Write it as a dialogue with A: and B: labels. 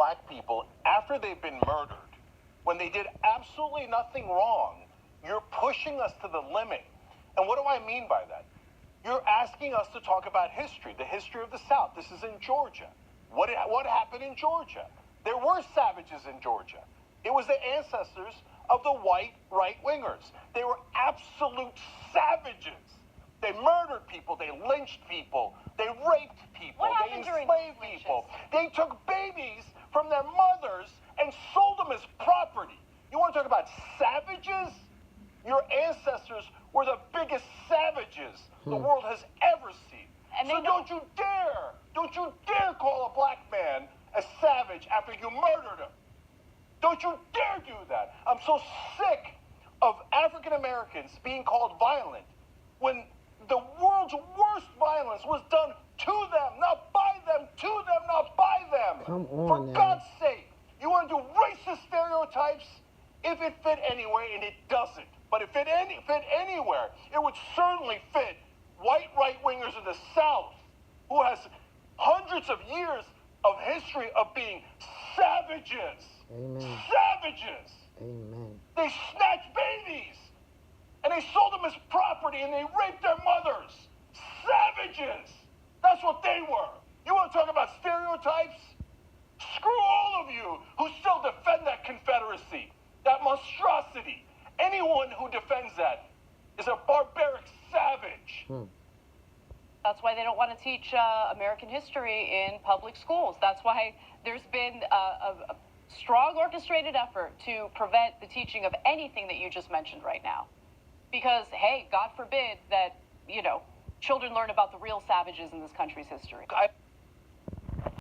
A: black people after they've been murdered, when they did absolutely nothing wrong, you're pushing us to the limit. And what do I mean by that? You're asking us to talk about history, the history of the South. This is in Georgia. What happened in Georgia? There were savages in Georgia. It was the ancestors of the white right-wingers. They were absolute savages. They murdered people. They lynched people. They raped people. They enslaved people. They took babies from their mothers and sold them as property. You want to talk about savages? Your ancestors were the biggest savages the world has ever seen. And so don't you dare call a black man a savage after you murdered him. Don't you dare do that. I'm so sick of African Americans being called violent when the world's worst violence was done to them, not by them, to them, not by them.
B: Come on
A: For
B: now.
A: God's sake, you want to do racist stereotypes? If it fit anywhere, and it doesn't. But if it fit anywhere, it would certainly fit white right-wingers in the South, who has hundreds of years of history of being savages.
B: Amen.
A: Savages.
B: Amen.
A: They snatched babies, and they sold them as property, and they raped their mothers. Savages. That's what they were. You want to talk about stereotypes? Screw all of you who still defend that Confederacy, that monstrosity. Anyone who defends that is a barbaric savage.
C: That's why they don't want to teach American history in public schools. That's why there's been a strong orchestrated effort to prevent the teaching of anything that you just mentioned right now. Because, hey, God forbid that, children learn about the real savages in this country's history.